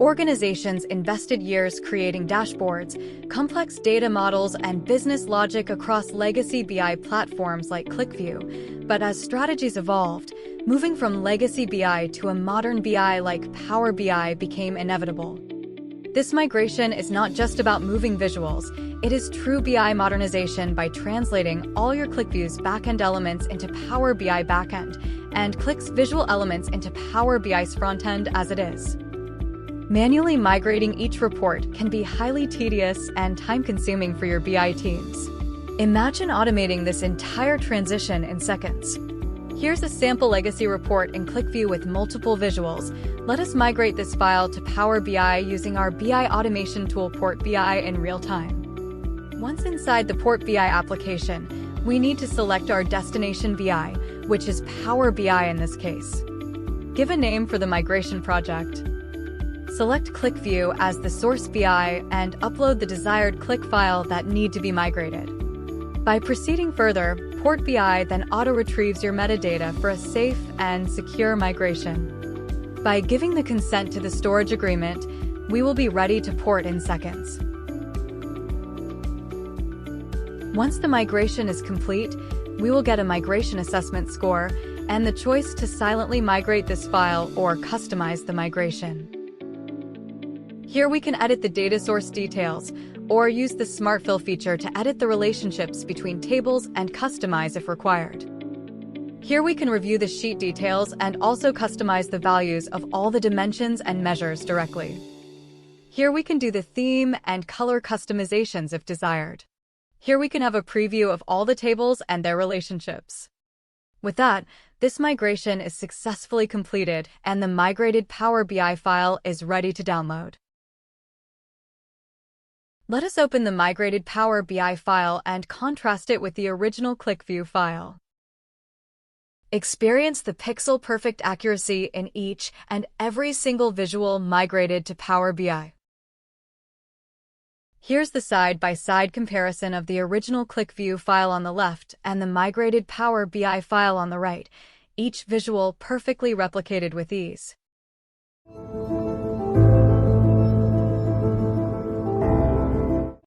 Organizations invested years creating dashboards, complex data models, and business logic across legacy BI platforms like Qlik View. But as strategies evolved, moving from legacy BI to a modern BI like Power BI became inevitable. This migration is not just about moving visuals, it is true BI modernization by translating all your QlikView's backend elements into Power BI backend and Qlik's visual elements into Power BI's frontend as it is. Manually migrating each report can be highly tedious and time-consuming for your BI teams. Imagine automating this entire transition in seconds. Here's a sample legacy report in Qlik View with multiple visuals. Let us migrate this file to Power BI using our BI automation tool Port BI in real time. Once inside the Port BI application, we need to select our destination BI, which is Power BI in this case. Give a name for the migration project. Select Qlik View as the source BI and upload the desired Qlik file that need to be migrated. By proceeding further, Port BI then auto-retrieves your metadata for a safe and secure migration. By giving the consent to the storage agreement, we will be ready to port in seconds. Once the migration is complete, we will get a migration assessment score and the choice to silently migrate this file or customize the migration. Here we can edit the data source details, or use the Smart Fill feature to edit the relationships between tables and customize if required. Here we can review the sheet details and also customize the values of all the dimensions and measures directly. Here we can do the theme and color customizations if desired. Here we can have a preview of all the tables and their relationships. With that, this migration is successfully completed and the migrated Power BI file is ready to download. Let us open the migrated Power BI file and contrast it with the original Qlik View file. Experience the pixel-perfect accuracy in each and every single visual migrated to Power BI. Here's the side-by-side comparison of the original Qlik View file on the left and the migrated Power BI file on the right, each visual perfectly replicated with ease.